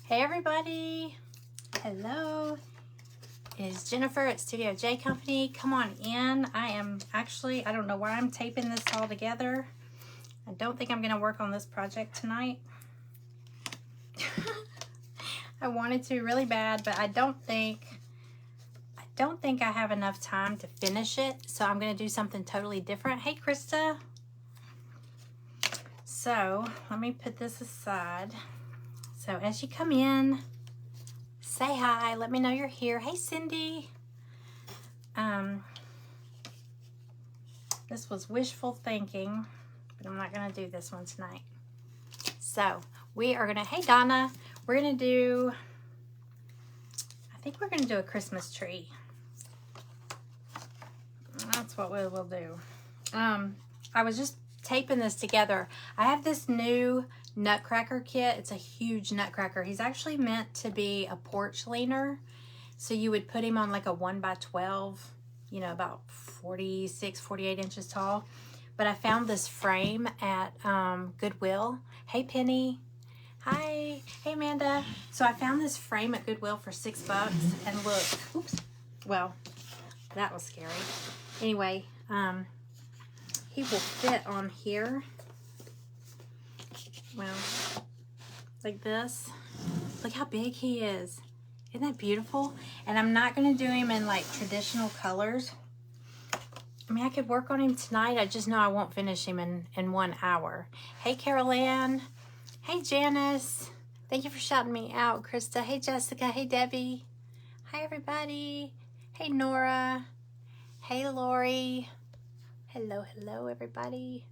Hey everybody, hello, it is Jennifer at Studio J Company. Come on in. I don't know why I'm taping this all together. I don't think I'm going to work on this project tonight. I wanted to really bad, but I don't think I have enough time to finish it, so I'm going to do something totally different. Hey Krista. So let me put this aside. So as you come in, say hi, let me know you're here. Hey Cindy. This was wishful thinking, but I'm not gonna do this one tonight. So we are gonna, hey Donna, we're gonna do, I think we're gonna do a Christmas tree. That's what we will do. I was just taping this together. I have this new nutcracker kit. It's a huge nutcracker. He's actually meant to be a porch leaner. So you would put him on like a 1x12, you know, about 46, 48 inches tall. But I found this frame at Goodwill. Hey Penny. Hi. Hey Amanda. So I found this frame at Goodwill for $6. And look, oops. Well, that was scary. Anyway, he will fit on here. Well, like this. Look how big he is. Isn't that beautiful? And I'm not going to do him in like traditional colors. I mean, I could work on him tonight. I just know I won't finish him in 1 hour. Hey, Carol Ann. Hey, Janice. Thank you for shouting me out, Krista. Hey, Jessica. Hey, Debbie. Hi, everybody. Hey, Nora. Hey, Lori. Hello, hello, everybody.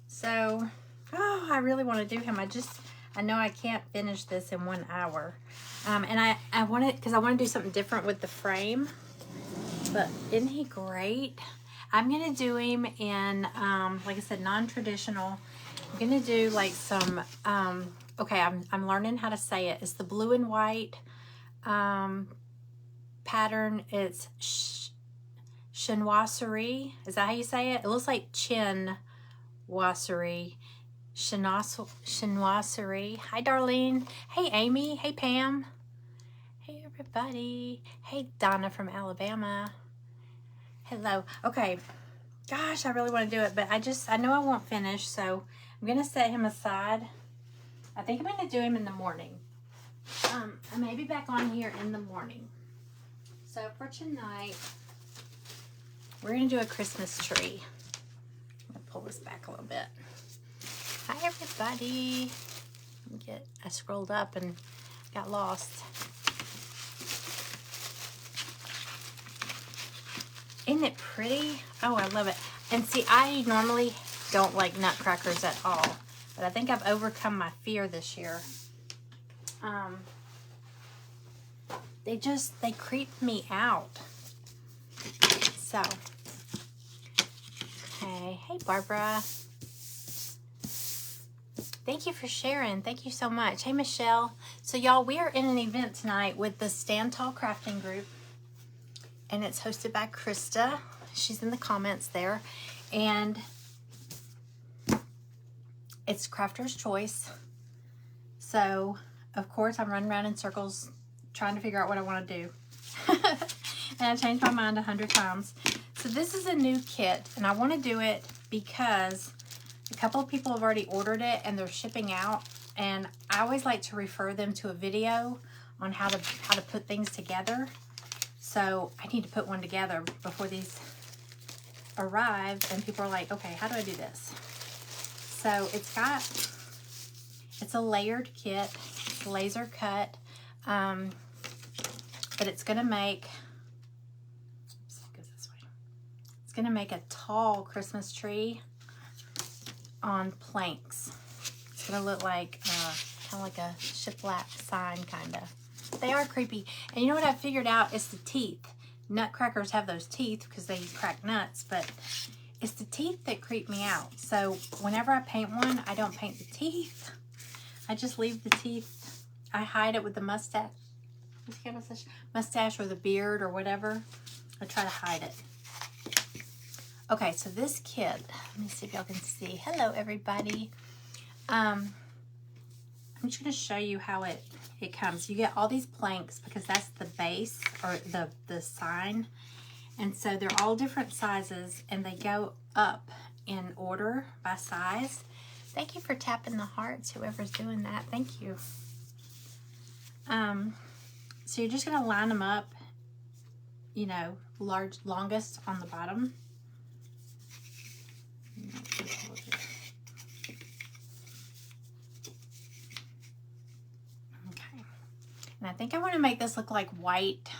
So, I really want to do him. I know I can't finish this in 1 hour. And I want it because I want to do something different with the frame. But isn't he great? I'm going to do him in, like I said, non-traditional. I'm going to do like some, okay, I'm learning how to say it. It's the blue and white pattern. It's chinoiserie. Is that how you say it? It looks like chinoiserie. Chinoiserie. Hi, Darlene. Hey, Amy. Hey, Pam. Hey, everybody. Hey, Donna from Alabama. Hello. Okay. Gosh, I really want to do it, but I know I won't finish, so I'm going to set him aside. I think I'm going to do him in the morning. I may be back on here in the morning. So for tonight, we're going to do a Christmas tree. I'm going to pull this back a little bit. Hi, everybody. I scrolled up and got lost. Isn't it pretty? Oh, I love it. And see, I normally don't like nutcrackers at all, but I think I've overcome my fear this year. They creep me out. So, okay. Hey, Barbara. Thank you for sharing. Thank you so much. Hey, Michelle. So, y'all, we are in an event tonight with the Stand Tall Crafting Group, and it's hosted by Krista. She's in the comments there, and it's Crafter's Choice. So, of course, I'm running around in circles trying to figure out what I want to do. And I changed my mind 100 times. So this is a new kit, and I want to do it because a couple of people have already ordered it and they're shipping out, and I always like to refer them to a video on how to put things together. So I need to put one together before these arrive, and people are like, okay, how do I do this? So it's a layered kit, laser cut, but it's gonna make, it's gonna make a tall Christmas tree on planks. It's gonna look like kind of like a shiplap sign, kind of. They are creepy. And you know what I figured out? It's the teeth. Nutcrackers have those teeth because they crack nuts, but it's the teeth that creep me out. So whenever I paint one, I don't paint the teeth. I just leave the teeth. I hide it with the mustache. Mustache or the beard or whatever. I try to hide it. Okay, so this kit, let me see if y'all can see. Hello, everybody. I'm just going to show you how it comes. You get all these planks because that's the base or the sign. And so they're all different sizes and they go up in order by size. Thank you for tapping the hearts, whoever's doing that. Thank you. So you're just going to line them up, you know, longest on the bottom. Okay. And I think I want to make this look like white.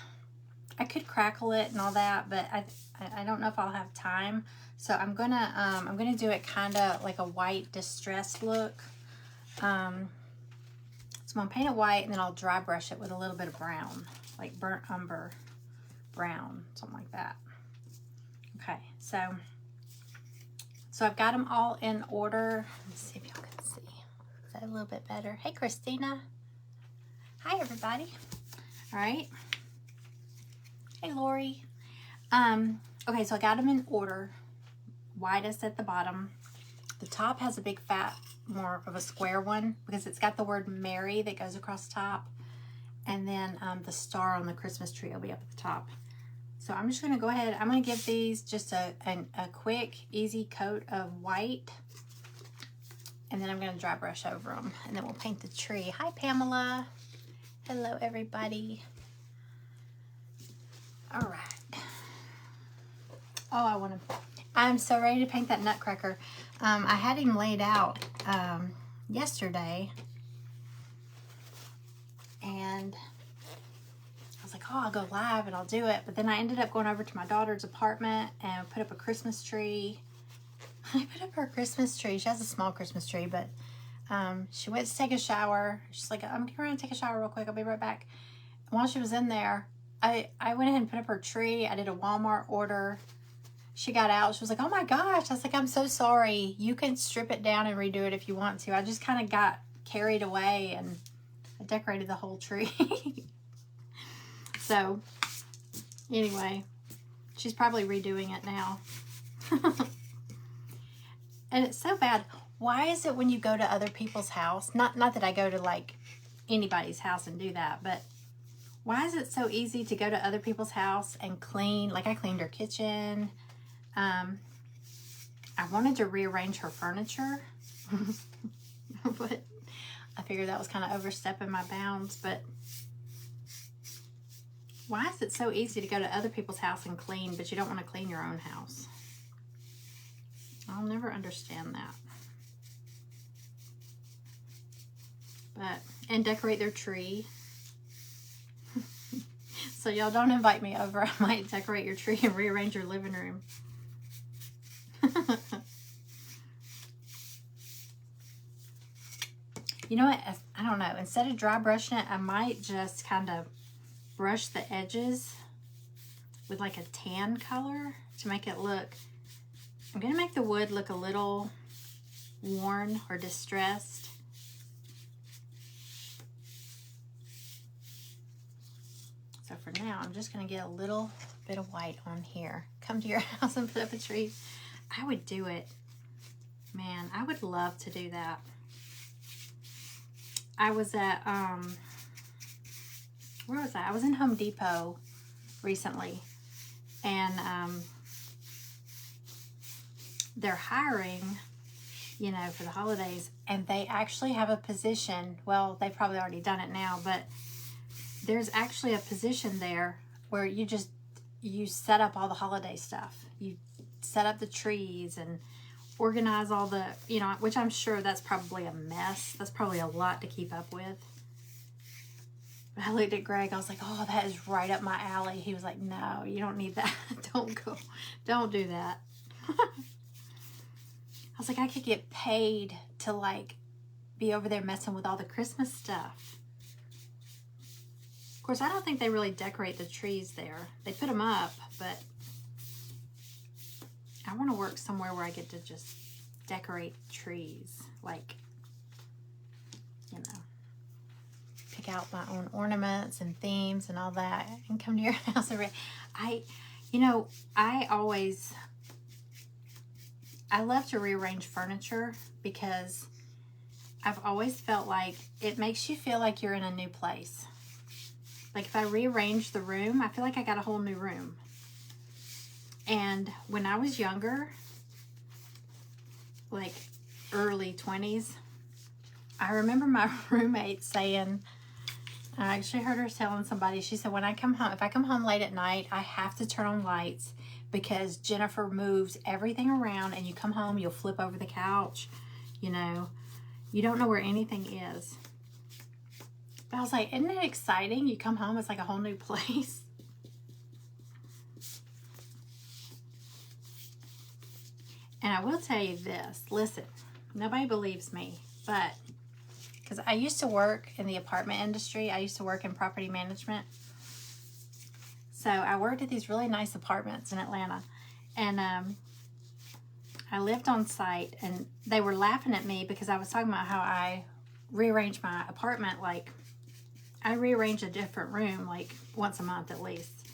I could crackle it and all that, but I don't know if I'll have time. So I'm gonna do it kind of like a white distressed look. So I'm gonna paint it white and then I'll dry brush it with a little bit of brown, like burnt umber brown, something like that. Okay, so I've got them all in order. Let's see if y'all can see. Is that a little bit better? Hey, Christina. Hi, everybody. All right. Hey, Lori. Okay, so I got them in order. Widest at the bottom. The top has a big fat, more of a square one because it's got the word Mary that goes across the top. And then the star on the Christmas tree will be up at the top. So I'm just going to go ahead. I'm going to give these just a quick, easy coat of white. And then I'm going to dry brush over them. And then we'll paint the tree. Hi, Pamela. Hello, everybody. All right. Oh, I'm so ready to paint that nutcracker. I had him laid out yesterday. And I was like, oh, I'll go live and I'll do it. But then I ended up going over to my daughter's apartment and put up a Christmas tree. I put up her Christmas tree. She has a small Christmas tree, but she went to take a shower. She's like, I'm going to take a shower real quick. I'll be right back. And while she was in there, I went ahead and put up her tree. I did a Walmart order. She got out. She was like, oh my gosh. I was like, I'm so sorry. You can strip it down and redo it if you want to. I just kind of got carried away and I decorated the whole tree. So, anyway, she's probably redoing it now. And it's so bad. Why is it when you go to other people's house, not that I go to like anybody's house and do that, but why is it so easy to go to other people's house and clean? Like I cleaned her kitchen. I wanted to rearrange her furniture, but I figured that was kind of overstepping my bounds. But why is it so easy to go to other people's house and clean, but you don't want to clean your own house? I'll never understand that. And decorate their tree. So y'all don't invite me over. I might decorate your tree and rearrange your living room. You know what? I don't know. Instead of dry brushing it, I might just kind of brush the edges with like a tan color to make it look. I'm going to make the wood look a little worn or distressed. So for now, I'm just going to get a little bit of white on here. Come to your house and put up a tree. I would do it. Man, I would love to do that. I was at, where was I? I was in Home Depot recently. And they're hiring, you know, for the holidays. And they actually have a position. Well, they've probably already done it now, but there's actually a position there where you set up all the holiday stuff. You set up the trees and organize all the, you know, which I'm sure that's probably a mess. That's probably a lot to keep up with. But I looked at Greg, I was like, oh, that is right up my alley. He was like, no, you don't need that. Don't do that. I was like, I could get paid to like be over there messing with all the Christmas stuff. Of course, I don't think they really decorate the trees there. They put them up, but I want to work somewhere where I get to just decorate trees. Like, you know, pick out my own ornaments and themes and all that and come to your house and I love to rearrange furniture because I've always felt like it makes you feel like you're in a new place. Like if I rearrange the room, I feel like I got a whole new room. And when I was younger, like early 20s, I remember my roommate saying, I actually heard her telling somebody, she said, when I come home, if I come home late at night, I have to turn on lights because Jennifer moves everything around, and you come home, you'll flip over the couch, you know, you don't know where anything is. But I was like, isn't it exciting? You come home, it's like a whole new place. And I will tell you this, listen, nobody believes me, but because I used to work in the apartment industry, I used to work in property management. So I worked at these really nice apartments in Atlanta, and I lived on site, and they were laughing at me because I was talking about how I rearrange my apartment. Like, I rearrange a different room like once a month at least.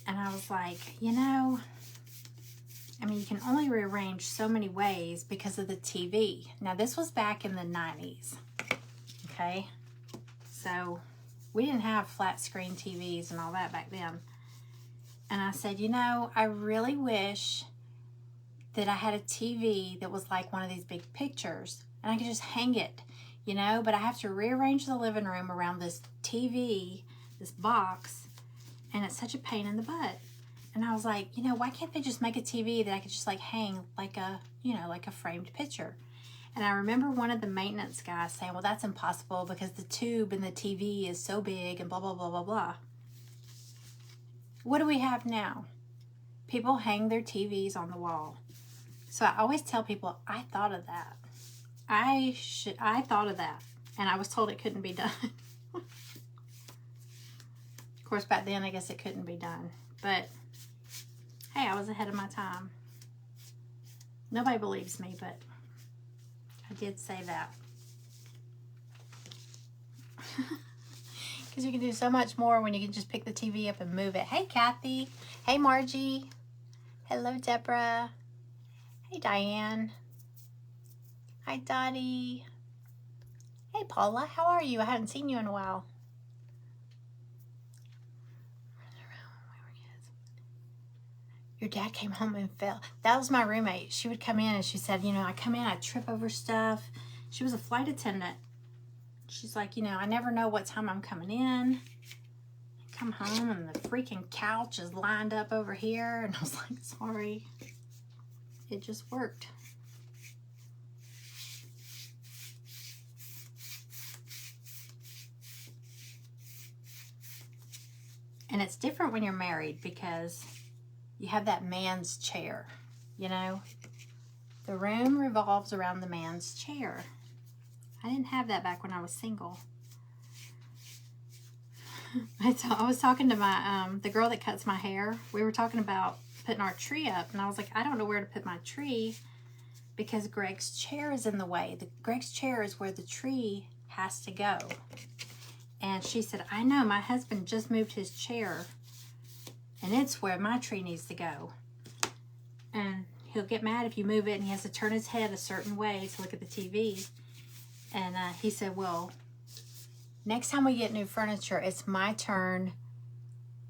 And I was like, you know, I mean, you can only rearrange so many ways because of the TV. Now, this was back in the 90s, okay? So we didn't have flat screen TVs and all that back then. And I said, you know, I really wish that I had a TV that was like one of these big pictures and I could just hang it, you know, but I have to rearrange the living room around this TV, this box, and it's such a pain in the butt. And I was like, you know, why can't they just make a TV that I could just like hang like a, you know, like a framed picture? And I remember one of the maintenance guys saying, well, that's impossible because the tube in the TV is so big and blah, blah, blah, blah, blah. What do we have now? People hang their TVs on the wall. So I always tell people, I thought of that. I thought of that. And I was told it couldn't be done. Of course, back then, I guess it couldn't be done. But, hey, I was ahead of my time. Nobody believes me, but I did say that. Because you can do so much more when you can just pick the TV up and move it. Hey, Kathy. Hey, Margie. Hello, Deborah. Hey, Diane. Hi, Dottie. Hey, Paula. How are you? I haven't seen you in a while. Your dad came home and fell. That was my roommate. She would come in and she said, you know, I come in, I trip over stuff. She was a flight attendant. She's like, you know, I never know what time I'm coming in. I come home and the freaking couch is lined up over here. And I was like, sorry. It just worked. And it's different when you're married because you have that man's chair, you know? The room revolves around the man's chair. I didn't have that back when I was single. I was talking to my the girl that cuts my hair. We were talking about putting our tree up, and I was like, I don't know where to put my tree because Greg's chair is in the way. Greg's chair is where the tree has to go. And she said, I know, my husband just moved his chair, and it's where my tree needs to go. And he'll get mad if you move it, and he has to turn his head a certain way to look at the TV. And he said, well, next time we get new furniture, it's my turn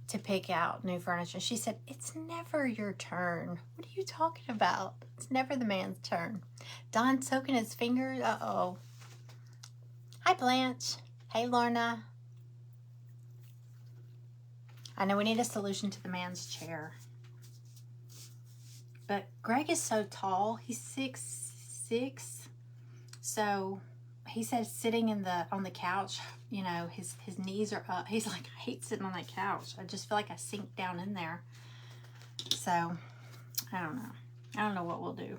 to pick out new furniture. She said, it's never your turn. What are you talking about? It's never the man's turn. Don soaking his fingers. Uh-oh. Hi, Blanche. Hey, Lorna. I know we need a solution to the man's chair. But Greg is so tall. He's 6'6". So he said sitting on the couch, you know, his knees are up. He's like, I hate sitting on that couch. I just feel like I sink down in there. So I don't know. I don't know what we'll do.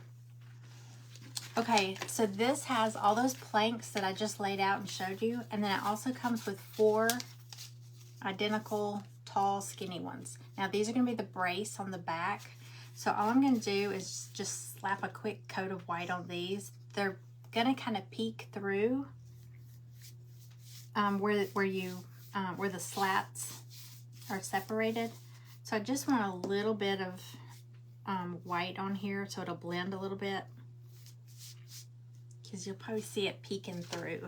Okay, so this has all those planks that I just laid out and showed you. And then it also comes with 4 identical tall skinny ones. Now these are going to be the brace on the back. So all I'm going to do is just slap a quick coat of white on these. They're going to kind of peek through where the slats are separated. So I just want a little bit of white on here so it'll blend a little bit. because you'll probably see it peeking through.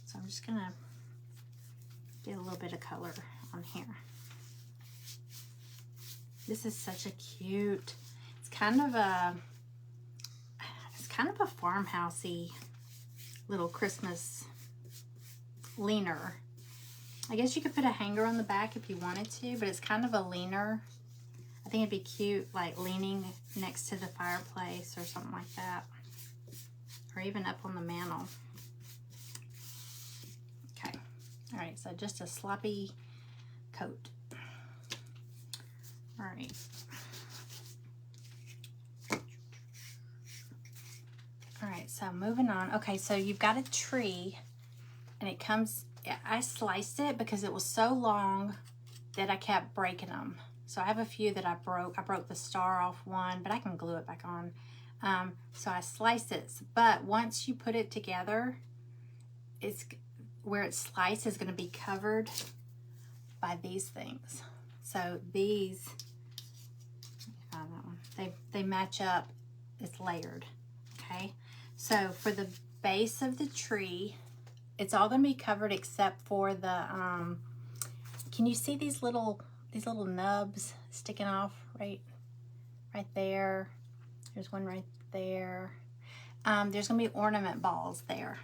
So I'm just gonna get a little bit of color on here. This is such a cute, it's kind of a farmhousey little Christmas leaner. I guess you could put a hanger on the back if you wanted to, but it's kind of a leaner. I think it'd be cute, like leaning next to the fireplace or something like that, or even up on the mantle. Okay, all right, so just a sloppy coat. All right. All right, so moving on. Okay, so you've got a tree, and it comes, I sliced it because it was so long that I kept breaking them. So I have a few that I broke. I broke the star off one, but I can glue it back on. So I sliced it, but once you put it together, it's where it's sliced is going to be covered by these things. So these, they match up. It's layered. Okay. So for the base of the tree, it's all going to be covered except for the. Can you see these little nubs sticking off right there? There's one right there. There's going to be ornament balls there.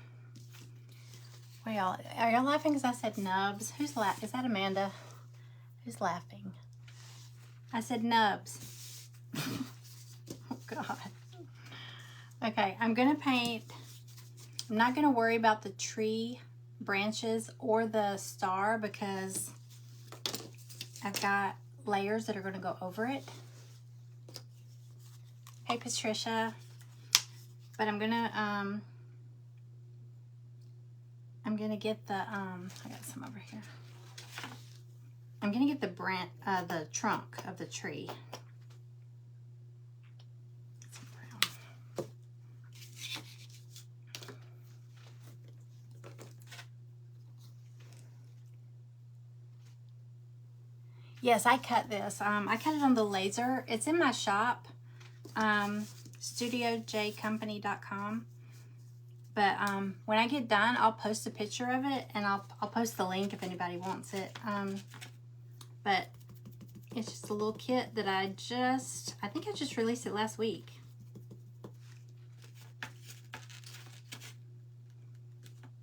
Well, are y'all laughing because I said nubs? Who's laughing? Is that Amanda? Who's laughing? I said nubs. Oh, God. Okay, I'm going to paint. I'm not going to worry about the tree branches or the star because I've got layers that are going to go over it. Hey, Patricia. But I'm going to get the, I got some over here. I'm going to get the trunk of the tree. Yes, I cut this. I cut it on the laser. It's in my shop, studiojcompany.com. But when I get done, I'll post a picture of it, and I'll post the link if anybody wants it. But it's just a little kit that I think I just released it last week.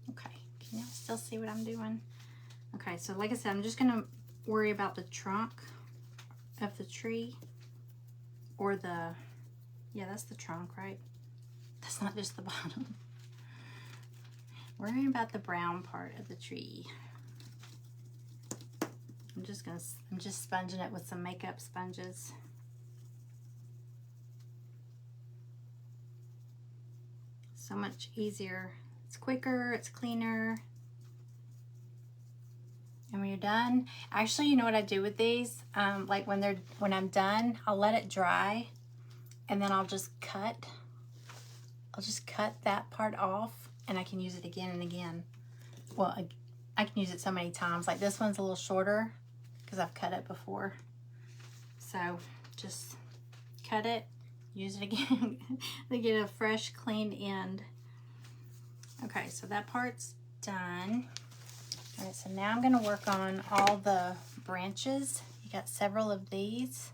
Okay, can you still see what I'm doing? Okay, so like I said, I'm just gonna worry about the trunk of the tree, or the, yeah, that's the trunk, right? That's not just the bottom. Worrying about the brown part of the tree. I'm just sponging it with some makeup sponges. So much easier. It's quicker, it's cleaner. And when you're done, actually, you know what I do with these? Like when I'm done, I'll let it dry, and then I'll just cut that part off, and I can use it again and again. Well, I can use it so many times. Like this one's a little shorter because I've cut it before. So just cut it, use it again to get a fresh, clean end. Okay, so that part's done. All right, so now I'm going to work on all the branches. You got several of these.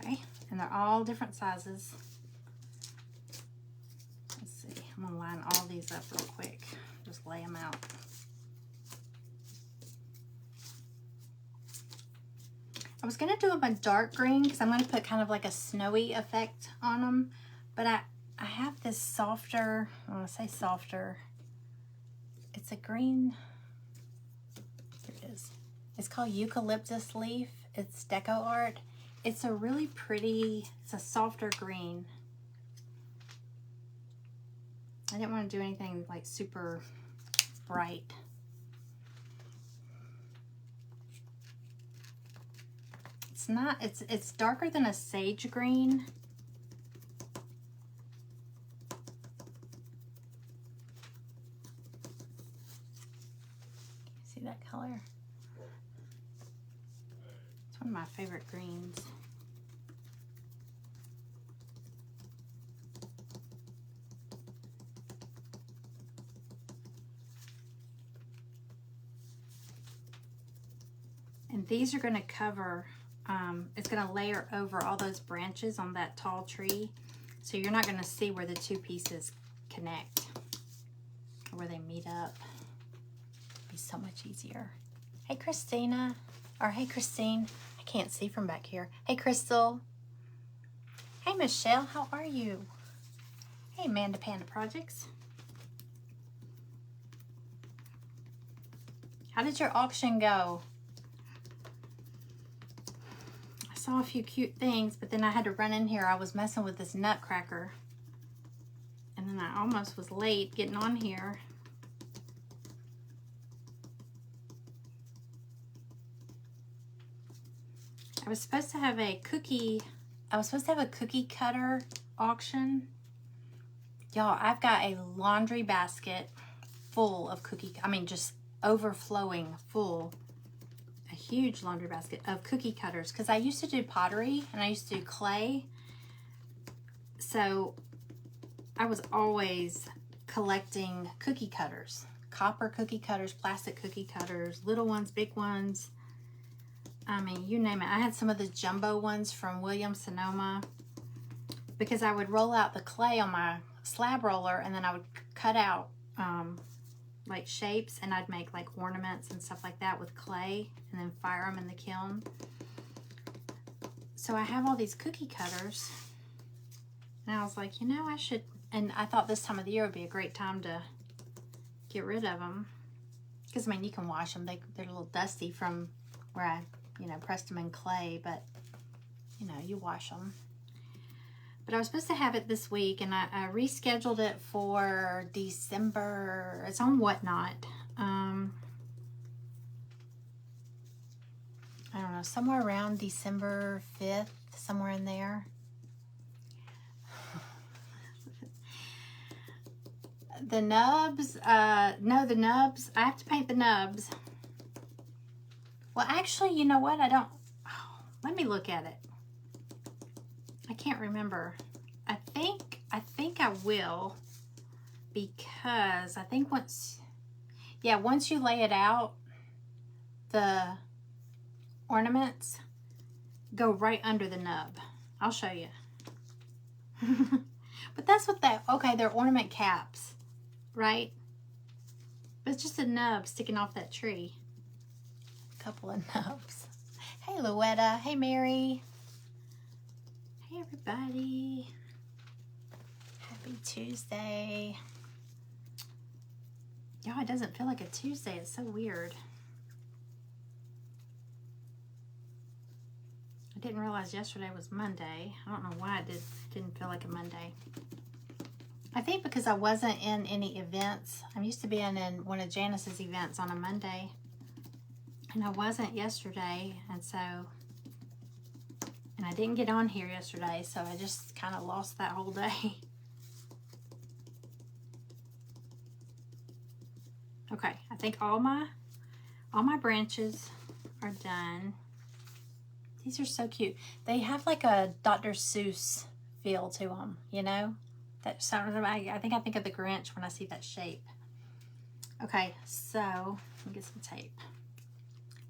Okay, and they're all different sizes. Let's see, I'm going to line all these up real quick. Just lay them out. I was going to do them a dark green because I'm going to put kind of like a snowy effect on them, but I have this softer, I want to say softer, it's a green, here it is. It's called Eucalyptus Leaf. It's Deco Art. It's a really pretty, it's a softer green. I didn't want to do anything like super bright. It's not, it's darker than a sage green. See that color? It's one of my favorite greens. And these are going to cover, it's going to layer over all those branches on that tall tree. So you're not going to see where the two pieces connect, or where they meet up. It'll be so much easier. Hey, Christina. Or hey, Christine. I can't see from back here. Hey, Crystal. Hey, Michelle. How are you? Hey, Amanda Panda Projects. How did your auction go? I saw a few cute things, but then I had to run in here. I was messing with this nutcracker. And then I almost was late getting on here. I was supposed to have a cookie cutter auction. Y'all, I've got a laundry basket full of just overflowing full, a huge laundry basket of cookie cutters, because I used to do pottery and I used to do clay. So I was always collecting cookie cutters, copper cookie cutters, plastic cookie cutters, little ones, big ones. I mean, you name it. I had some of the jumbo ones from Williams-Sonoma, because I would roll out the clay on my slab roller, and then I would cut out like shapes, and I'd make like ornaments and stuff like that with clay, and then fire them in the kiln. So I have all these cookie cutters, and I was like, you know, I should, and I thought this time of the year would be a great time to get rid of them, because I mean, you can wash them. They're a little dusty from where I, you know, pressed them in clay, but you know, you wash them. But I was supposed to have it this week, and I rescheduled it for December. It's on Whatnot. I don't know, somewhere around December 5th, somewhere in there. The nubs, no, the nubs, I have to paint the nubs. Well, actually, you know what? Let me look at it. I can't remember. I think I will, because I think once you lay it out, the ornaments go right under the nub. I'll show you. But that's what okay, they're ornament caps, right? But it's just a nub sticking off that tree. A couple of nubs. Hey, Louetta. Hey, Mary. Hey, everybody. Happy Tuesday. Y'all, it doesn't feel like a Tuesday. It's so weird. I didn't realize yesterday was Monday. I don't know why it didn't feel like a Monday. I think because I wasn't in any events. I'm used to being in one of Janice's events on a Monday. And I wasn't yesterday, and I didn't get on here yesterday, so I just kind of lost that whole day. Okay, I think all my branches are done. These are so cute. They have like a Dr. Seuss feel to them, you know? That sounds, I think of the Grinch when I see that shape. Okay, so let me get some tape.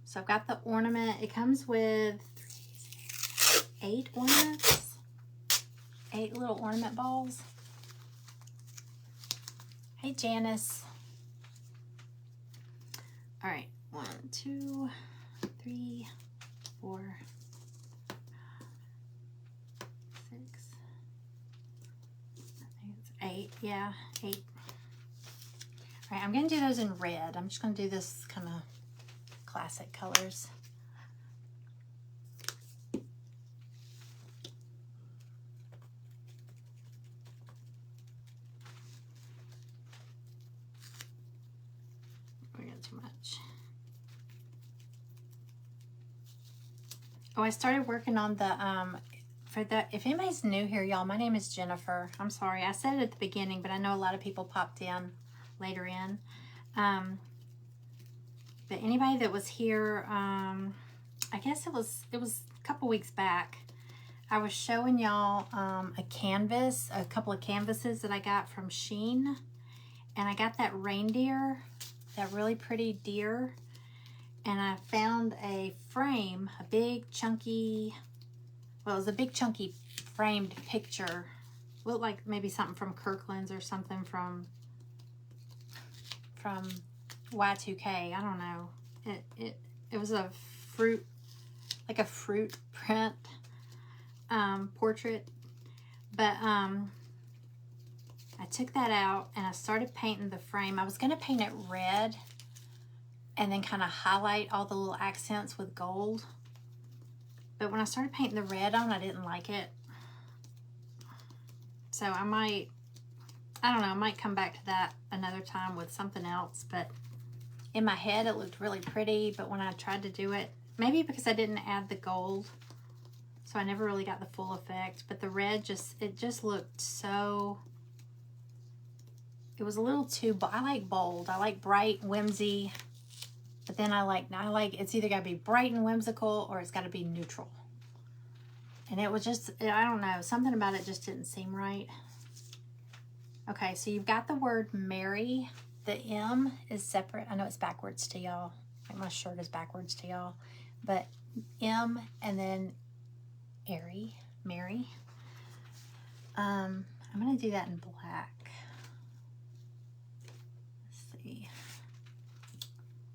So I've got the ornament. It comes with 8 ornaments, 8 little ornament balls. Hey, Janice. All right, 1, 2, 3, 4, 6. I think it's 8. Yeah, 8. All right, I'm gonna do those in red. I'm just gonna do this kind of classic colors. We got too much. Oh, I started working on the if anybody's new here, y'all, my name is Jennifer. I'm sorry, I said it at the beginning, but I know a lot of people popped in later in. But anybody that was here, I guess it was a couple weeks back, I was showing y'all a couple of canvases that I got from Shein, and I got that reindeer, that really pretty deer, and I found a frame, a big chunky, well, it was a big chunky framed picture. Looked like maybe something from Kirkland's or something from Y2K. I don't know. It was a fruit, like a fruit print portrait. But I took that out and I started painting the frame. I was going to paint it red and then kind of highlight all the little accents with gold. But when I started painting the red on, I didn't like it. So I don't know, I might come back to that another time with something else. But in my head, it looked really pretty. But when I tried to do it, maybe because I didn't add the gold, so I never really got the full effect. But the red it just looked so, it was a little too, I like bold. I like bright, whimsy. But then I like, it's either got to be bright and whimsical or it's got to be neutral. And it was just, I don't know, something about it just didn't seem right. Okay, so you've got the word Mary. The M is separate. I know it's backwards to y'all. Like my shirt is backwards to y'all. But M and then Mary. I'm going to do that in black. Let's see.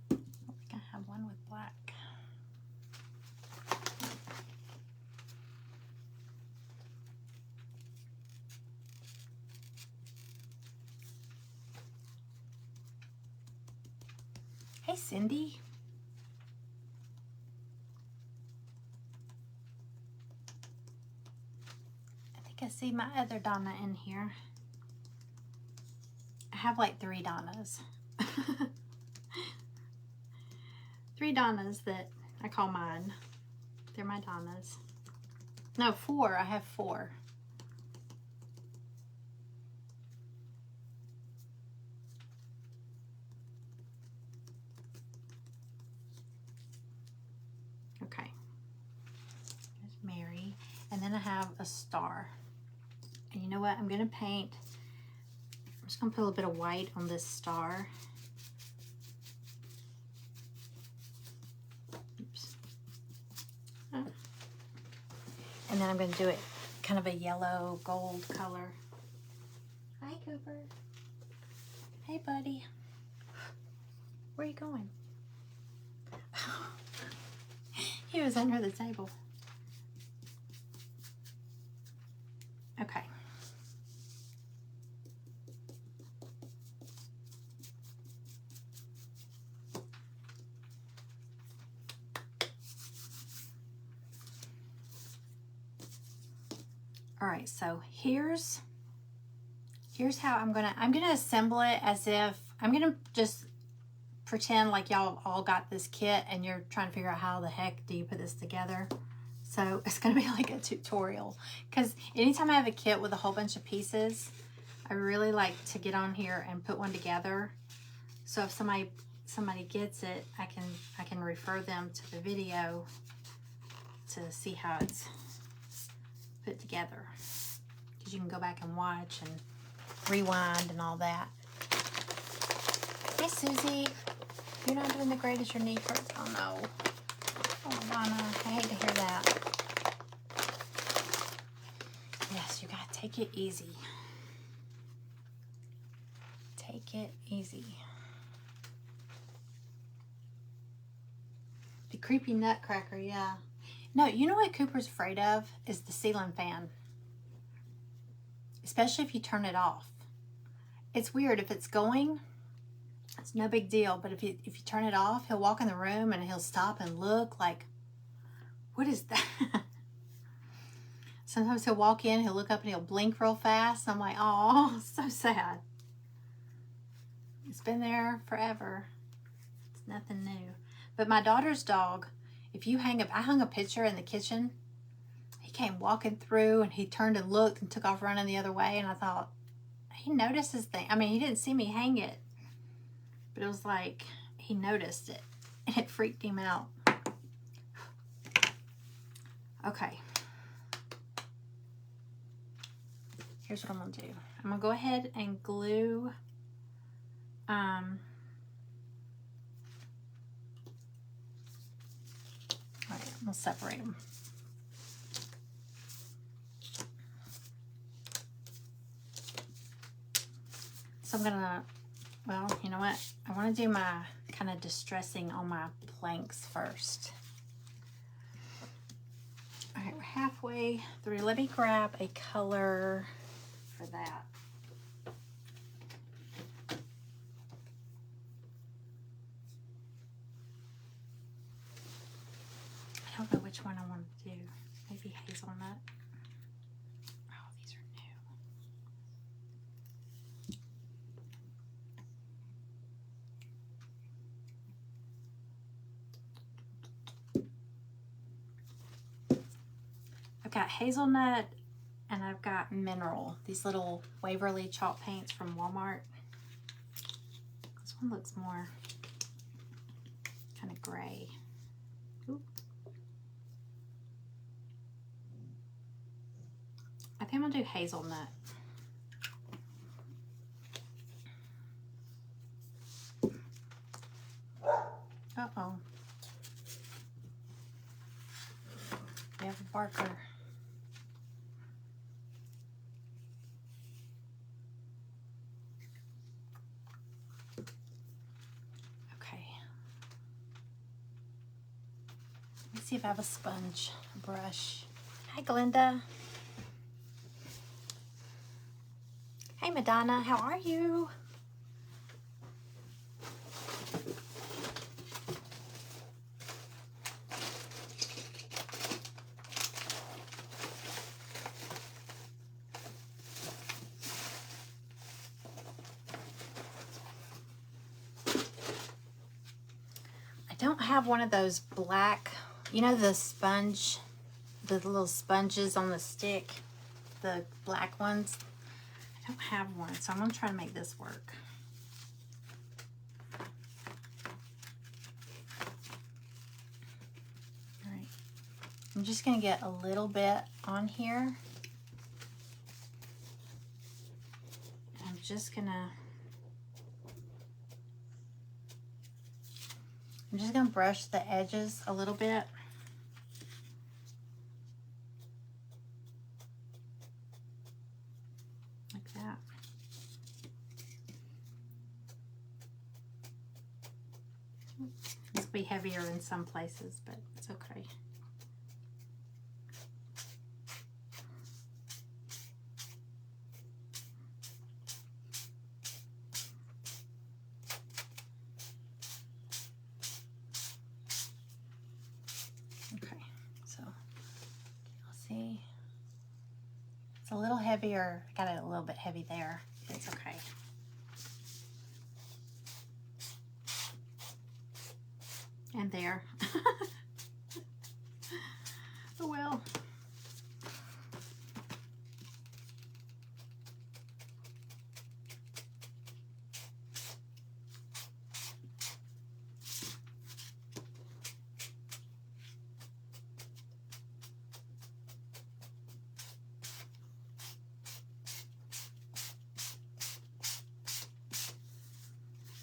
I don't think I have one with black. Hey, Cindy. I think I see my other Donna in here. I have like 3 Donnas. 3 Donnas that I call mine. They're my Donnas. No, 4. I have 4. Okay. There's Mary. And then I have a star. And you know what? I'm going to paint. I'm just going to put a little bit of white on this star. Oops. Oh. And then I'm going to do it kind of a yellow gold color. Hi, Cooper. Hey, buddy. Where are you going? He was under the table. Okay. All right, so here's how I'm gonna assemble it, as if I'm gonna just pretend like y'all all got this kit and you're trying to figure out how the heck do you put this together. So it's gonna be like a tutorial, because anytime I have a kit with a whole bunch of pieces, I really like to get on here and put one together. So if somebody gets it, I can refer them to the video to see how it's put together, because you can go back and watch and rewind and all that. Hey, Susie, you're not doing the greatest. Your knee hurts. Oh no. Oh, Donna, I hate to hear that. Yes, you gotta take it easy. Take it easy. The creepy nutcracker, yeah. No, you know what Cooper's afraid of is the ceiling fan. Especially if you turn it off. It's weird. If it's going, it's no big deal. But if you turn it off, he'll walk in the room and he'll stop and look like, what is that? Sometimes he'll walk in, he'll look up and he'll blink real fast. I'm like, oh, so sad. It's been there forever. It's nothing new. But my daughter's dog, if you I hung a picture in the kitchen. He came walking through and he turned and looked and took off running the other way. And I thought, he noticed this thing. I mean, he didn't see me hang it, but it was like he noticed it and it freaked him out. Okay. Here's what I'm going to do. I'm going to go ahead and glue We'll separate them. So I'm gonna, well, you know what? I want to do my kind of distressing on my planks first. All right, we're halfway through. Let me grab a color for that. I don't know which one I want to do. Maybe hazelnut. Oh, these are new. I've got hazelnut and I've got mineral. These little Waverly chalk paints from Walmart. This one looks more kind of gray. Ooh. I think I'm gonna do hazelnut. Uh-oh. We have a barker. Okay. Let me see if I have a sponge, a brush. Hi, Glenda. Hey, Madonna, how are you? I don't have one of those black, you know, the sponge, the little sponges on the stick, the black ones. I don't have one, so I'm gonna try to make this work. All right, I'm just gonna get a little bit on here. I'm just gonna brush the edges a little bit. Like that. This will be heavier in some places, but it's okay. Okay, so you'll see it's a little heavier. I got it a little bit heavy there. It's okay. And there. Oh well.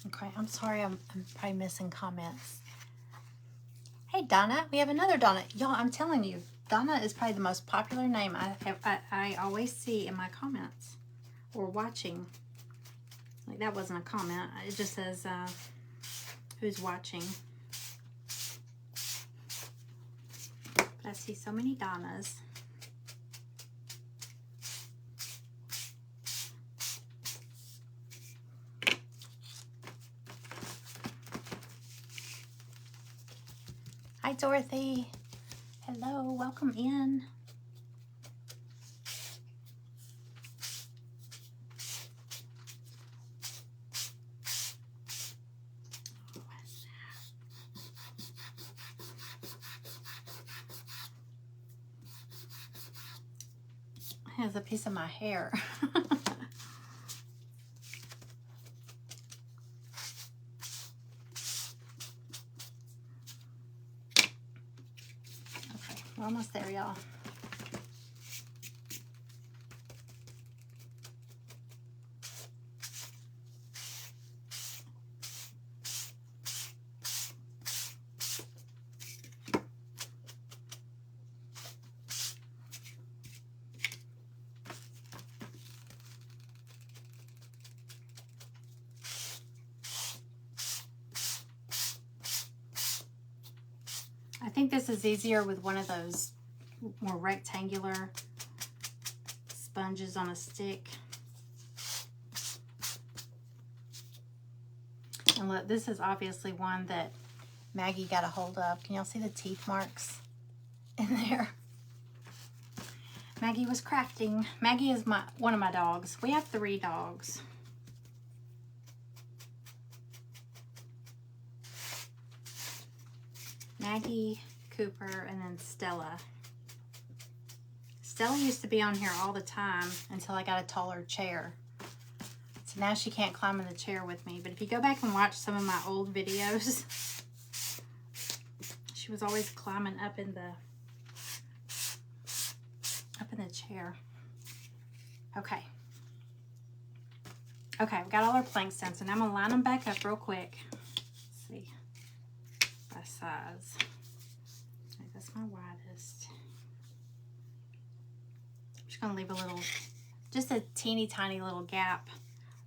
Okay, I'm sorry, I'm probably missing comments. Hey Donna, we have another Donna. Y'all, I'm telling you, Donna is probably the most popular name I always see in my comments or watching. Like that wasn't a comment. It just says who's watching. But I see so many Donnas. Hi, Dorothy. Hello, welcome in. Here's a piece of my hair. We're almost there, y'all. I think this is easier with one of those more rectangular sponges on a stick. And look, this is obviously one that Maggie got a hold of. Can y'all see the teeth marks in there? Maggie was crafting. Maggie is one of my dogs. We have 3 dogs. Maggie, Cooper, and then Stella. Stella used to be on here all the time until I got a taller chair. So now she can't climb in the chair with me. But if you go back and watch some of my old videos, she was always climbing up in the chair. Okay. Okay, we got all our planks done. So now I'm gonna line them back up real quick. Let's see. By size. Okay, that's my widest. I'm just gonna leave a little, just a teeny tiny little gap.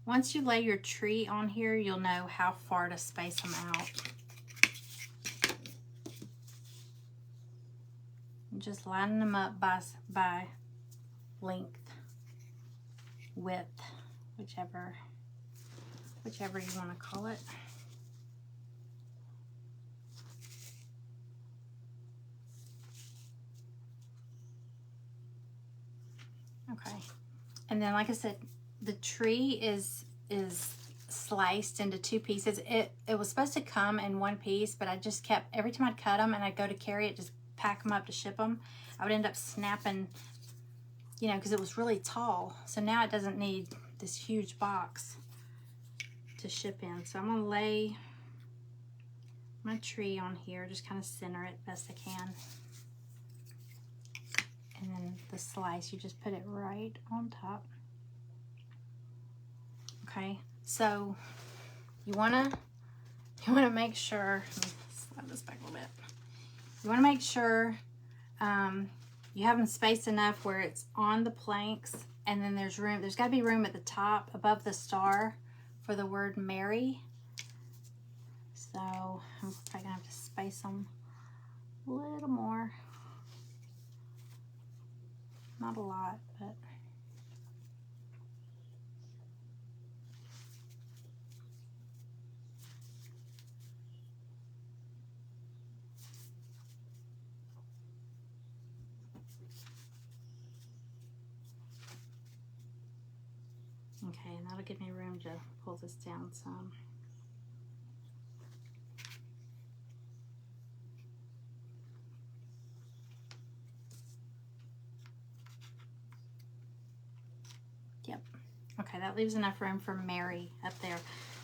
Once you lay your tree on here, you'll know how far to space them out. I'm just lining them up by length, width, whichever you want to call it. Okay, and then like I said, the tree is sliced into 2 pieces. It was supposed to come in 1 piece, but I just kept, every time I'd cut them and I'd go to carry it, just pack them up to ship them, I would end up snapping, you know, because it was really tall. So now it doesn't need this huge box to ship in. So I'm gonna lay my tree on here, just kind of center it best I can. And then the slice, you just put it right on top. Okay, so you wanna make sure, let me slide this back a little bit. You wanna make sure you have them spaced enough where it's on the planks, and then there's room, there's gotta be room at the top above the star for the word Mary. So I'm probably gonna have to space them a little more. Not a lot, but. Okay, and that'll give me room to pull this down some. Yep. Okay, that leaves enough room for Mary up there.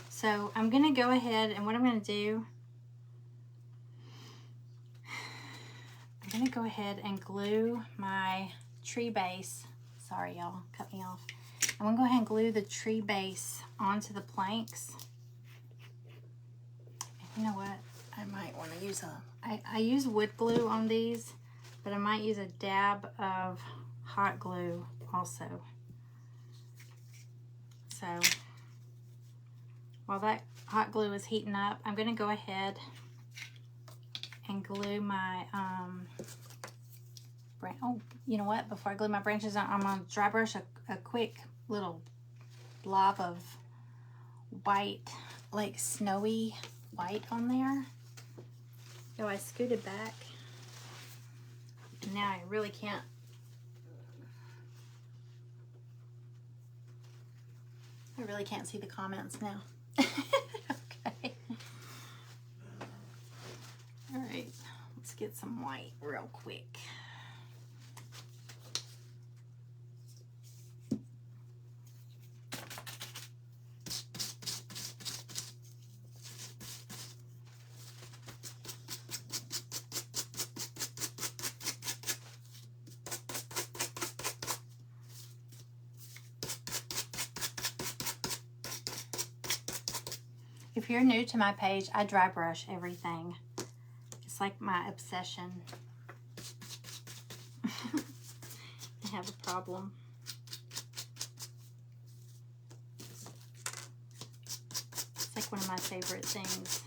So I'm gonna go ahead, and what I'm gonna do, I'm gonna go ahead and glue my tree base. Sorry, y'all, cut me off. I'm gonna go ahead and glue the tree base onto the planks. And you know what? I might want to use I use wood glue on these, but I might use a dab of hot glue also. So while that hot glue is heating up, I'm gonna go ahead and glue my oh, you know what? Before I glue my branches, I'm gonna dry brush a quick little blob of white, like snowy white on there. So I scooted back, and now I really can't. I really can't see the comments now. Okay. All right, let's get some white real quick. If you're new to my page, I dry brush everything. It's like my obsession. I have a problem. It's like one of my favorite things.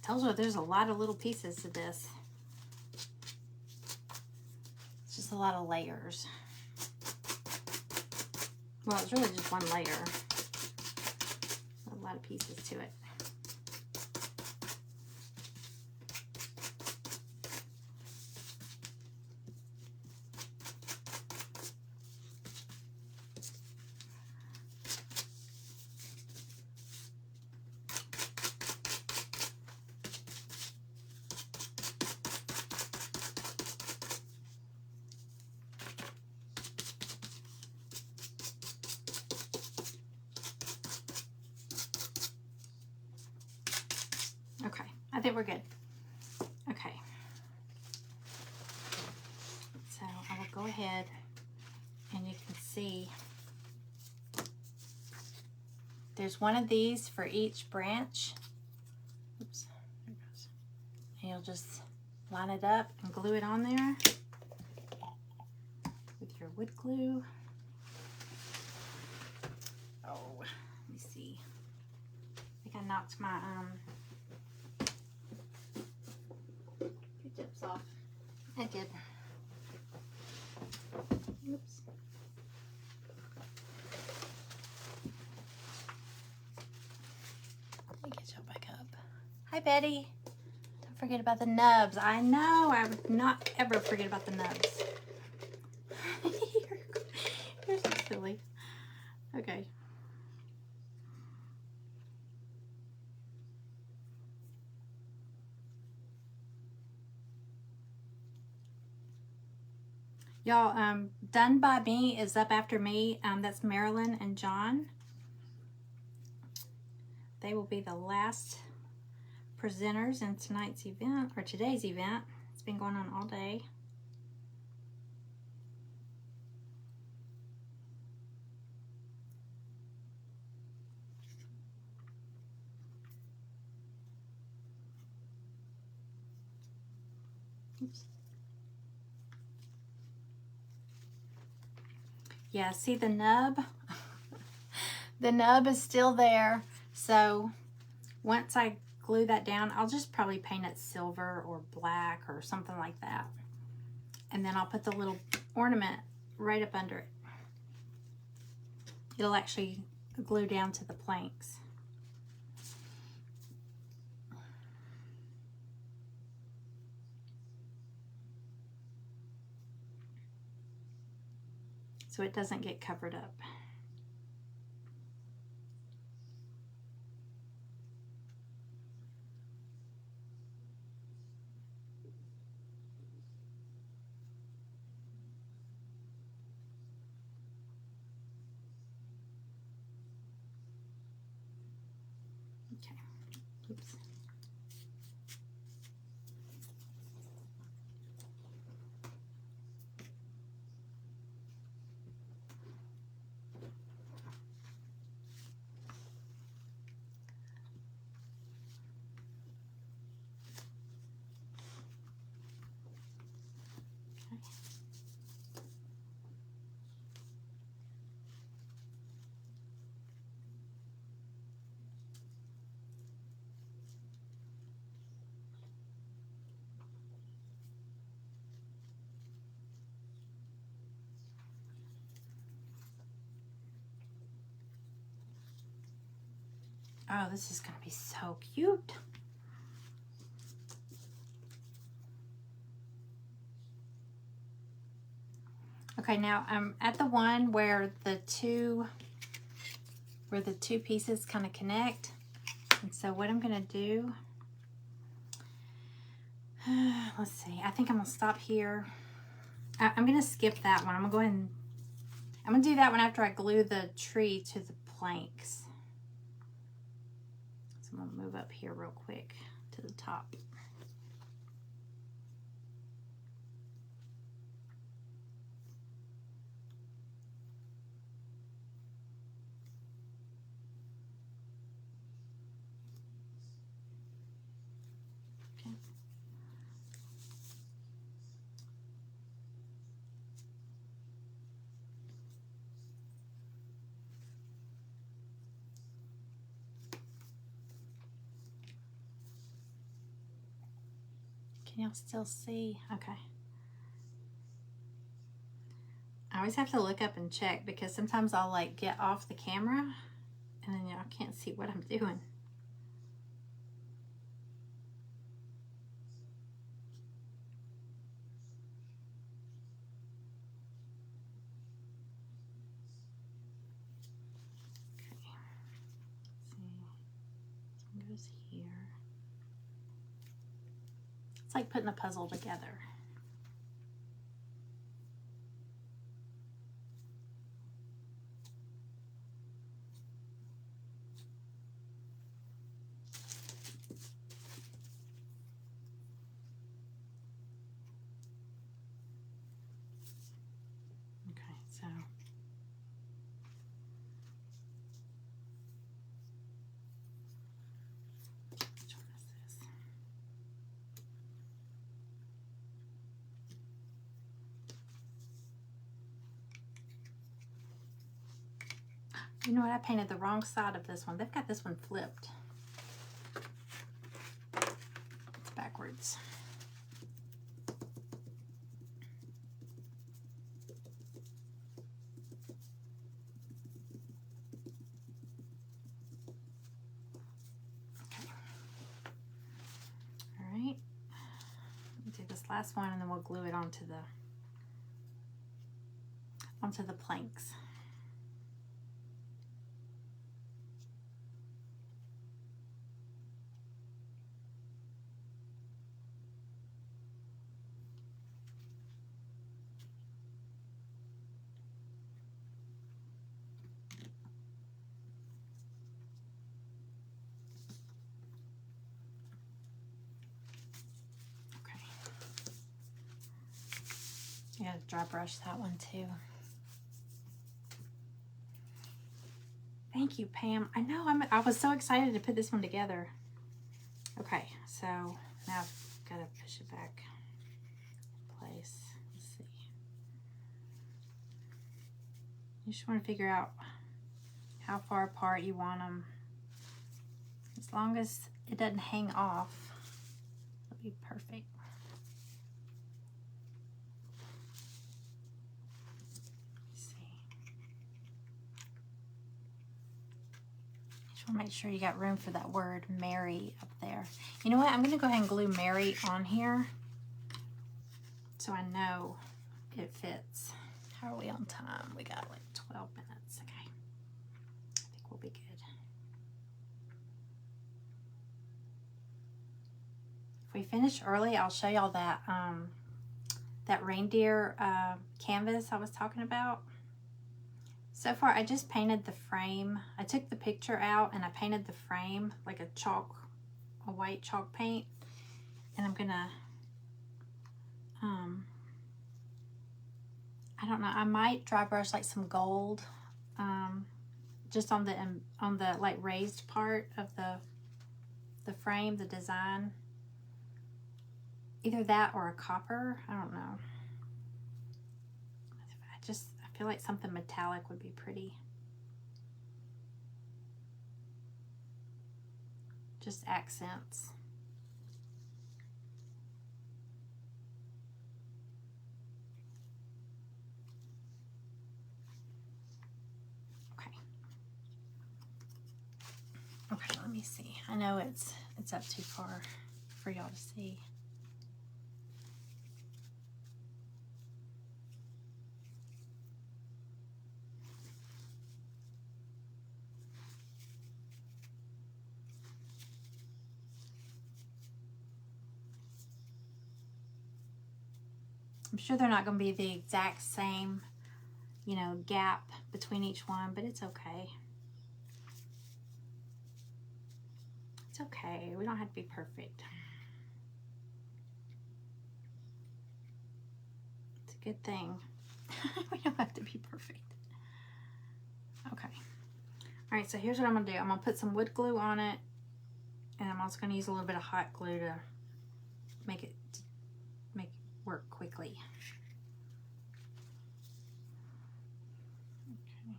Tells you there's a lot of little pieces to this. It's just a lot of layers. Well, it's really just one layer. A lot of pieces to it. Okay, I think we're good. Okay. So I will go ahead and you can see there's one of these for each branch. Oops, there it goes. And you'll just line it up and glue it on there with your wood glue. Oh, let me see. I think I knocked my tips off. I did. Oops. Let me get y'all back up. Hi, Betty. Don't forget about the nubs. I know. I would not ever forget about the nubs. You're so silly. Okay. Y'all, Done by Me is up after me. That's Marilyn and John. They will be the last presenters in tonight's event, or today's event. It's been going on all day. Oops. Yeah, see the nub? The nub is still there. So once I glue that down, I'll just probably paint it silver or black or something like that. And then I'll put the little ornament right up under it. It'll actually glue down to the planks. So it doesn't get covered up. Okay. Oops. Oh, this is going to be so cute. Okay, now I'm at the one where the two pieces kind of connect. And so what I'm going to do, let's see, I think I'm going to stop here. I'm going to skip that one. I'm going to go ahead and, I'm going to do that one after I glue the tree to the planks. So I'm going to move up here real quick to the top. Can y'all still see? Okay. I always have to look up and check because sometimes I'll like get off the camera and then y'all can't see what I'm doing. Goes here. It's like putting a puzzle together. Okay, so which one is this? You know what? I painted the wrong side of this one. They've got this one flipped. It's backwards. Okay. All right. Do this last one and then we'll glue it onto the planks. Yeah, dry brush that one too. Thank you, Pam. I know I was so excited to put this one together. Okay, so now I've got to push it back in place. Let's see. You just want to figure out how far apart you want them. As long as it doesn't hang off, it'll be perfect. Make sure you got room for that word Mary up there. You know what? I'm going to go ahead and glue Mary on here so I know it fits. How are we on time? We got like 12 minutes. Okay. I think we'll be good. If we finish early, I'll show y'all that that reindeer canvas I was talking about. So far, I just painted the frame. I took the picture out and I painted the frame like a white chalk paint. And I'm gonna, I don't know, I might dry brush like some gold, just on the like raised part of the frame, the design. Either that or a copper, I don't know. I feel like something metallic would be pretty. Just accents. Okay. Okay, let me see. I know it's up too far for y'all to see. I'm sure they're not going to be the exact same, you know, gap between each one, but it's okay. It's okay. We don't have to be perfect. It's a good thing. We don't have to be perfect. Okay. All right, so here's what I'm going to do. I'm going to put some wood glue on it, and I'm also going to use a little bit of hot glue to make it work quickly. Okay.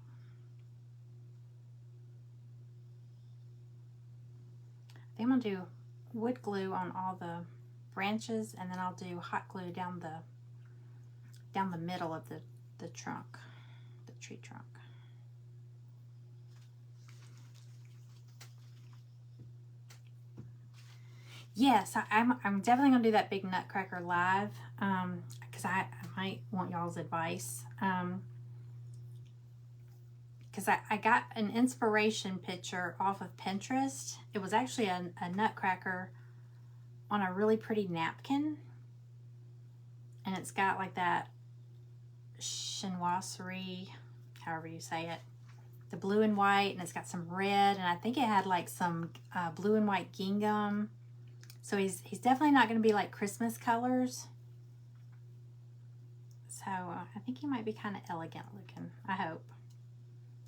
I think I'm going to do wood glue on all the branches, and then I'll do hot glue down the middle of the trunk, the tree trunk. Yes, I'm definitely gonna do that big nutcracker live, because I might want y'all's advice. Because I got an inspiration picture off of Pinterest. It was actually a nutcracker on a really pretty napkin, and it's got like that chinoiserie, however you say it, the blue and white, and it's got some red, and I think it had like some blue and white gingham. So he's definitely not going to be like Christmas colors. So I think he might be kind of elegant looking, I hope.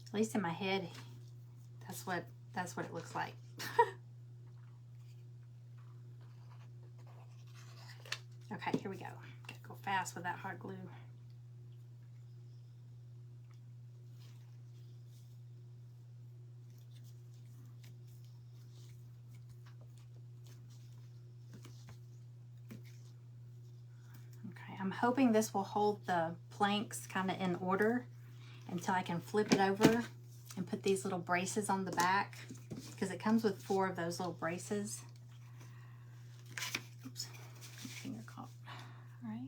At least in my head, that's what it looks like. Okay, here we go. Gotta go fast with that hot glue. Okay, I'm hoping this will hold the planks kind of in order until I can flip it over and put these little braces on the back, because it comes with 4 of those little braces. Oops, my finger caught. All right.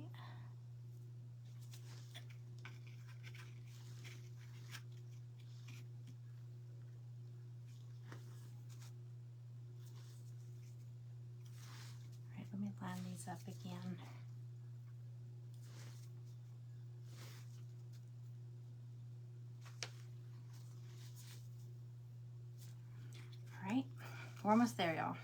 All right, let me line these up again. All right, we're almost there, y'all.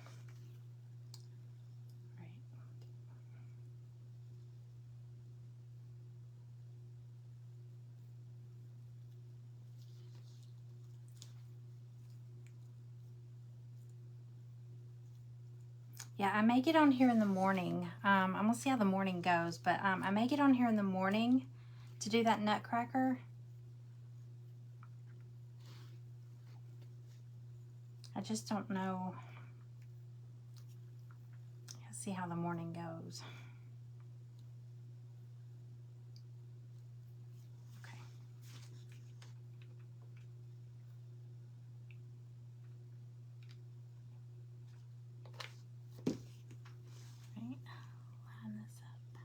Yeah, I may get on here in the morning. I'm gonna see how the morning goes, but I may get on here in the morning to do that nutcracker. I just don't know. Let's see how the morning goes. Okay. Right, line this up.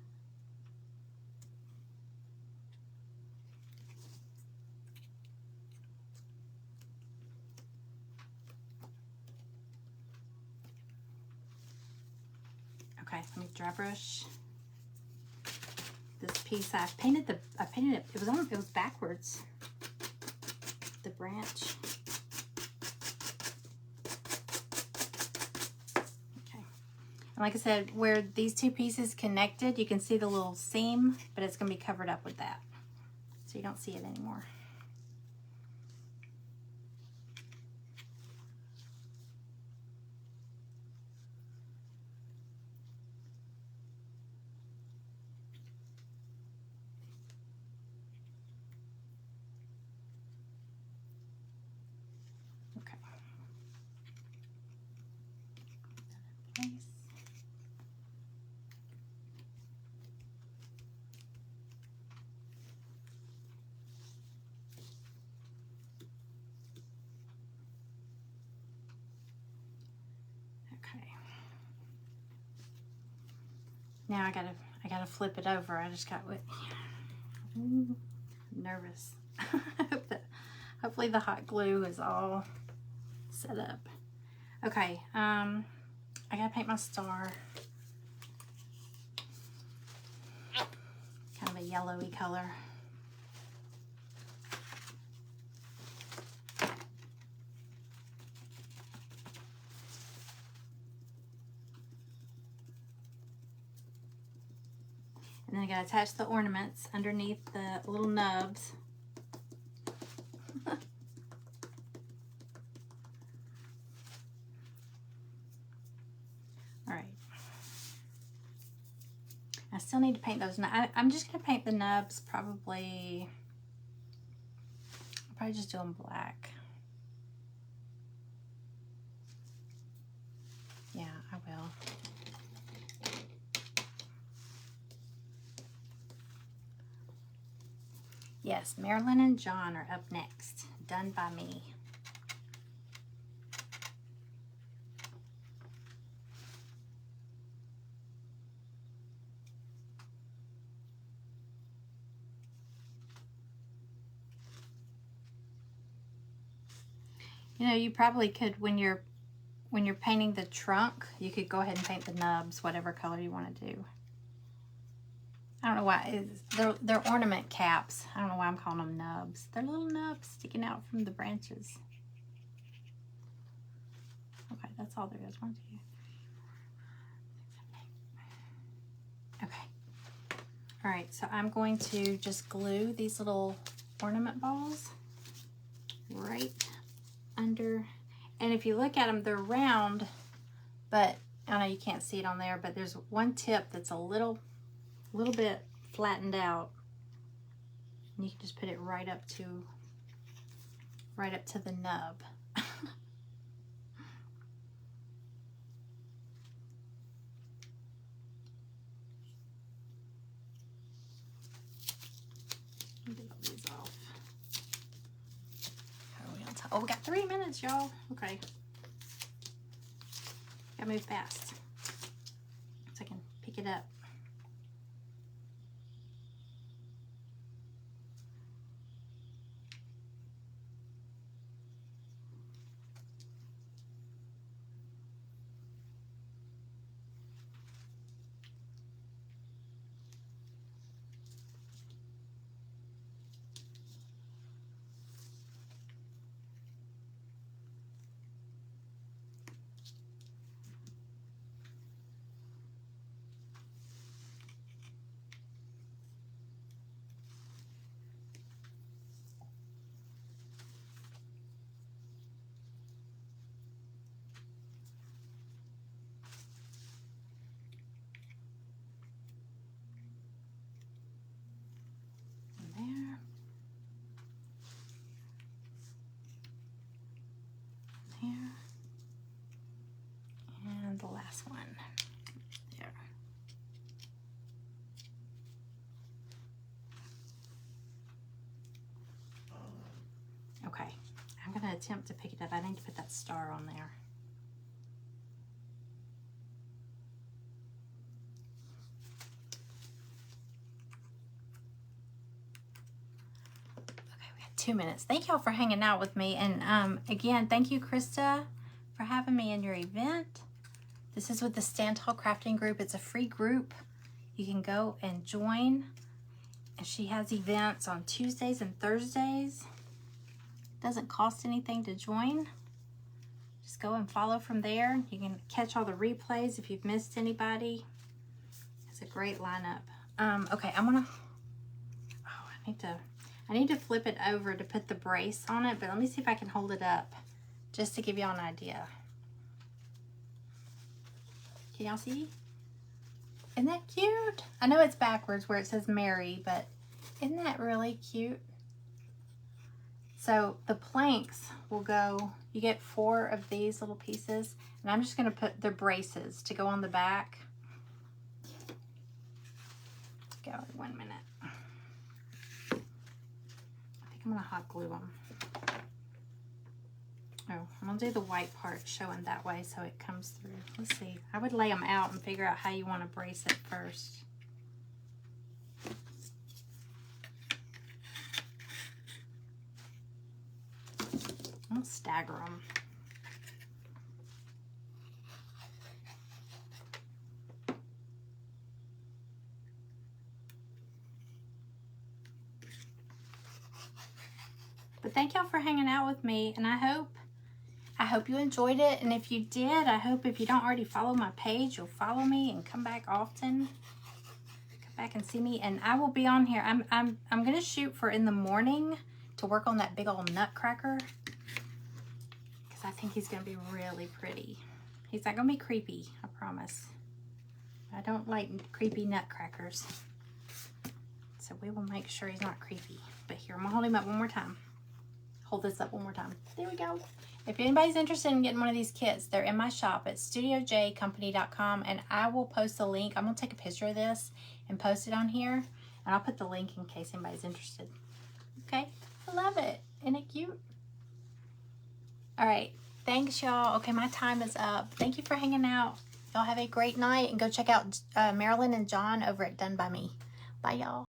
Okay, let me dry brush this piece. I painted it. It was backwards. The branch. Okay, and like I said, where these 2 pieces connected, you can see the little seam, but it's gonna be covered up with that, so you don't see it anymore. Now I gotta flip it over. I just got nervous. Hopefully the hot glue is all set up. Okay, I gotta paint my star. Kind of a yellowy color. And then I gotta attach the ornaments underneath the little nubs. All right. I still need to paint those. I'm just gonna paint the nubs probably. I'll probably just do them black. Yeah, I will. Yes, Marilyn and John are up next. Done by me. You know, you probably could, when you're painting the trunk, you could go ahead and paint the nubs, whatever color you want to do. I don't know why. They're ornament caps. I don't know why I'm calling them nubs. They're little nubs sticking out from the branches. Okay, that's all there is. 1, 2. Okay. All right, so I'm going to just glue these little ornament balls right under. And if you look at them, they're round, but I know you can't see it on there, but there's one tip that's a little bit flattened out. And you can just put it right up to the nub. Get all these off. How are we on time? Oh, we got 3 minutes, y'all. Okay. Gotta move fast so I can pick it up. Here. And the last one. There. Okay. I'm going to attempt to pick it up. I need to put that star on there. Okay, we got 2 minutes. Thank y'all for hanging out with me. And again, thank you, Krista, for having me in your event. This is with the Stand Tall Crafting Group. It's a free group. You can go and join. And she has events on Tuesdays and Thursdays. Doesn't cost anything to join. Just go and follow from there. You can catch all the replays if you've missed anybody. It's a great lineup. Okay, I'm gonna. Oh, I need to flip it over to put the brace on it. But let me see if I can hold it up, just to give y'all an idea. Can y'all see? Isn't that cute? I know it's backwards where it says Mary, but isn't that really cute? So the planks will go, you get 4 of these little pieces, and I'm just going to put the braces to go on the back. Go, 1 minute. I think I'm going to hot glue them. Oh, I'm going to do the white part showing that way so it comes through. Let's see. I would lay them out and figure out how you want to brace it first. I'll stagger them. But thank y'all for hanging out with me, and I hope you enjoyed it. And if you did, I hope if you don't already follow my page, you'll follow me and come back often. Come back and see me, and I will be on here. I'm gonna shoot for in the morning to work on that big old nutcracker. I think he's going to be really pretty. He's not going to be creepy, I promise. I don't like creepy nutcrackers. So we will make sure he's not creepy. But here, I'm going to hold him up one more time. Hold this up one more time. There we go. If anybody's interested in getting one of these kits, they're in my shop at studiojcompany.com, and I will post the link. I'm going to take a picture of this and post it on here. And I'll put the link in case anybody's interested. Okay, I love it. Isn't it cute? All right, thanks y'all. Okay, my time is up. Thank you for hanging out. Y'all have a great night, and go check out Marilyn and John over at Done By Me. Bye y'all.